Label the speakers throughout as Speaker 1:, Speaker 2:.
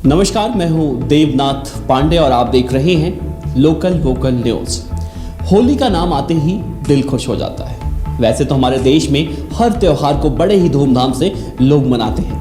Speaker 1: नमस्कार, मैं हूं देवनाथ पांडे और आप देख रहे हैं लोकल वोकल न्यूज। होली का नाम आते ही दिल खुश हो जाता है। वैसे तो हमारे देश में हर त्योहार को बड़े ही धूमधाम से लोग मनाते हैं,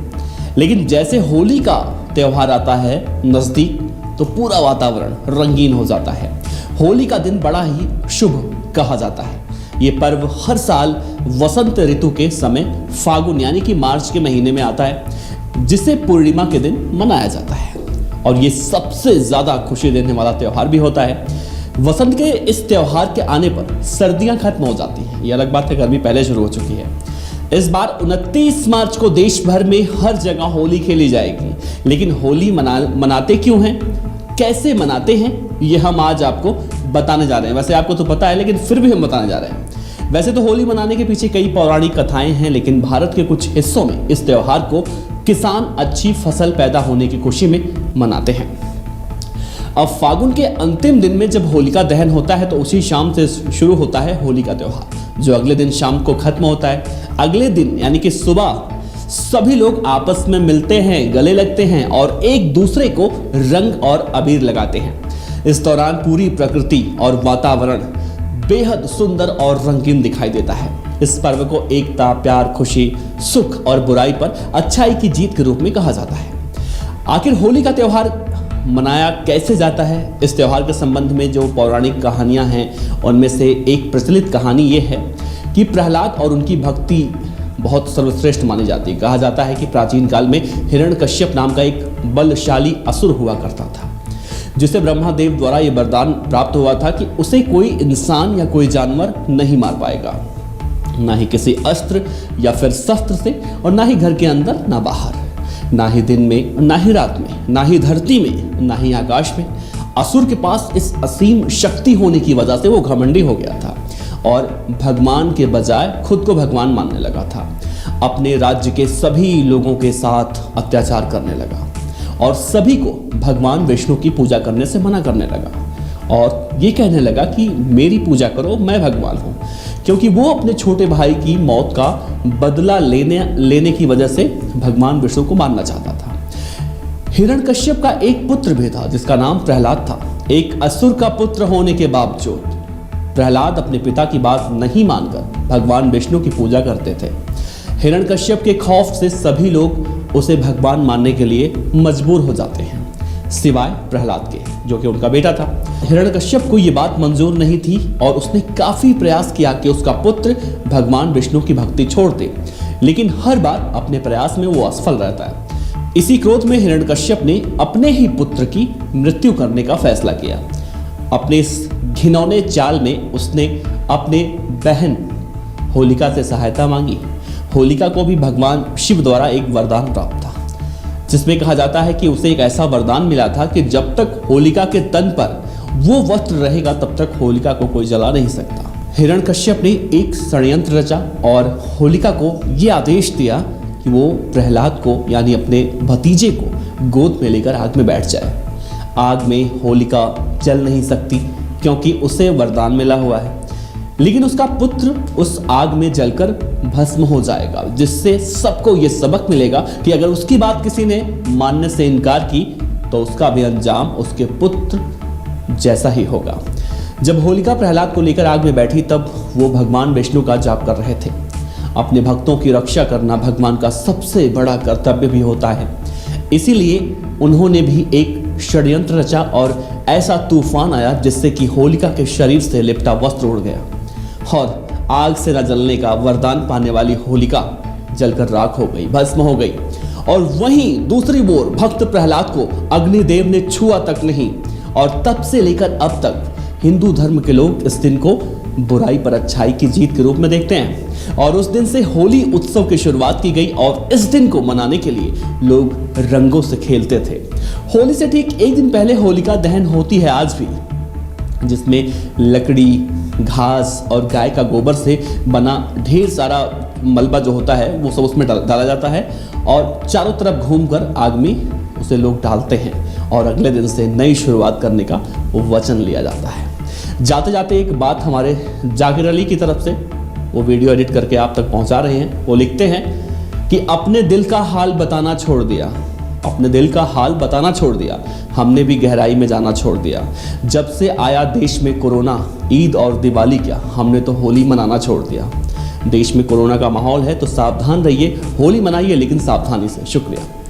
Speaker 1: लेकिन जैसे होली का त्योहार आता है नजदीक तो पूरा वातावरण रंगीन हो जाता है। होली का दिन बड़ा ही शुभ कहा जाता है। ये पर्व हर साल वसंत ऋतु के समय फागुन यानी कि मार्च के महीने में आता है, जिसे पूर्णिमा के दिन मनाया जाता है और ये सबसे ज्यादा खुशी देने वाला त्योहार भी होता है। वसंत के इस त्योहार के आने पर सर्दियां खत्म हो जाती हैं। ये अलग बात है, गर्मी पहले शुरू हो चुकी है। इस बार 29 मार्च को देश भर में हर जगह होली खेली जाएगी, लेकिन होली मनाते क्यों हैं, कैसे मनाते हैं, ये हम आज आपको बताने जा रहे हैं। वैसे आपको तो पता है, लेकिन फिर भी हम बताने जा रहे हैं। वैसे तो होली मनाने के पीछे कई पौराणिक कथाएं हैं, लेकिन भारत के कुछ हिस्सों में इस त्योहार को किसान अच्छी फसल पैदा होने की खुशी में मनाते हैं। अब फागुन के अंतिम दिन में जब होलिका दहन होता है तो उसी शाम से शुरू होता है होली का त्योहार, जो अगले दिन शाम को खत्म होता है। अगले दिन यानी कि सुबह सभी लोग आपस में मिलते हैं, गले लगते हैं और एक दूसरे को रंग और अबीर लगाते हैं। इस दौरान पूरी प्रकृति और वातावरण बेहद सुंदर और रंगीन दिखाई देता है। इस पर्व को एकता, प्यार, खुशी, सुख और बुराई पर अच्छाई की जीत के रूप में कहा जाता है। आखिर होली का त्योहार मनाया कैसे जाता है, इस त्योहार के संबंध में जो पौराणिक कहानियां हैं उनमें से एक प्रचलित कहानी ये है कि प्रहलाद और उनकी भक्ति बहुत सर्वश्रेष्ठ मानी जाती है। कहा जाता है कि प्राचीन काल में हिरण्यकश्यप नाम का एक बलशाली असुर हुआ करता था, जिसे ब्रह्मादेव द्वारा ये वरदान प्राप्त हुआ था कि उसे कोई इंसान या कोई जानवर नहीं मार पाएगा, ना ही किसी अस्त्र या फिर शस्त्र से, और ना ही घर के अंदर ना बाहर, ना ही दिन में ना ही रात में, ना ही धरती में ना ही आकाश में। असुर के पास इस असीम शक्ति होने की वजह से वो घमंडी हो गया था और भगवान के बजाय खुद को भगवान मानने लगा था। अपने राज्य के सभी लोगों के साथ अत्याचार करने लगा और सभी को भगवान विष्णु की पूजा करने से मना करने लगा और ये कहने लगा कि मेरी पूजा करो, मैं भगवान हूँ, क्योंकि वो अपने छोटे भाई की मौत का बदला लेने की वजह से भगवान विष्णु को मारना चाहता था। हिरण्यकश्यप का एक पुत्र भी था जिसका नाम प्रहलाद था। एक असुर का पुत्र होने के बावजूद प्रहलाद अपने पिता की बात नहीं मानकर भगवान विष्णु की पूजा करते थे। हिरण्यकश्यप के खौफ से सभी लोग उसे भगवान मानने के लिए मजबूर हो जाते हैं, सिवाय प्रहलाद के, जो कि उनका बेटा था। हिरण्यकश्यप को ये बात मंजूर नहीं थी और उसने काफी प्रयास किया कि उसका पुत्र भगवान विष्णु की भक्ति छोड़ दे, लेकिन हर बार अपने प्रयास में वो असफल रहता है। इसी क्रोध में हिरण्यकश्यप ने अपने ही पुत्र की मृत्यु करने का फैसला किया। अपने इस घिनौने चाल में उसने अपने बहन होलिका से सहायता मांगी। होलिका को भी भगवान शिव द्वारा एक वरदान प्राप्त था, जिसमें कहा जाता है कि उसे एक ऐसा वरदान मिला था कि जब तक होलिका के तन पर वो वस्त्र रहेगा तब तक होलिका को कोई जला नहीं सकता। हिरण्यकश्यप ने एक षड्यंत्र रचा और होलिका को ये आदेश दिया कि वो प्रहलाद को यानी अपने भतीजे को गोद में लेकर आग में बैठ जाए। आग में होलिका जल नहीं सकती क्योंकि उसे वरदान मिला हुआ है, लेकिन उसका पुत्र उस आग में जलकर भस्म हो जाएगा, जिससे सबको ये सबक मिलेगा कि अगर उसकी बात किसी ने मानने से इनकार की तो उसका भी अंजाम उसके पुत्र जैसा ही होगा। जब होलिका प्रहलाद को लेकर आग में बैठी तब वो भगवान विष्णु का जाप कर रहे थे। अपने भक्तों की रक्षा करना भगवान का सबसे बड़ा कर्तव्य भी होता है, इसीलिए उन्होंने भी एक षड्यंत्र रचा और ऐसा तूफान आया जिससे कि होलिका के शरीर से लिपटा वस्त्र उड़ गया और आग से न जलने का वरदान पाने वाली होलिका जलकर राख हो गई, भस्म हो गई। और वहीं दूसरी ओर भक्त प्रहलाद को अग्निदेव ने छुआ तक नहीं और तब से लेकर अब तक हिंदू धर्म के लोग इस दिन को बुराई पर अच्छाई की जीत के रूप में देखते हैं और उस दिन से होली उत्सव की शुरुआत की गई और इस दिन को मनाने के लिए लोग रंगों से खेलते थे। होली से ठीक एक दिन पहले होलिका दहन होती है आज भी, जिसमें लकड़ी, घास और गाय का गोबर से बना ढेर सारा मलबा जो होता है वो सब उसमें डाला जाता है और चारों तरफ घूमकर आग में उसे लोग डालते हैं और अगले दिन से नई शुरुआत करने का वचन लिया जाता है। जाते जाते एक बात हमारे जाकिर अली की तरफ से वो वीडियो एडिट करके आप तक पहुंचा रहे हैं। वो लिखते हैं कि अपने दिल का हाल बताना छोड़ दिया, अपने दिल का हाल बताना छोड़ दिया। हमने भी गहराई में जाना छोड़ दिया। जब से आया देश में कोरोना, ईद और दिवाली क्या, हमने तो होली मनाना छोड़ दिया। देश में कोरोना का माहौल है तो सावधान रहिए, होली मनाइए लेकिन सावधानी से। शुक्रिया।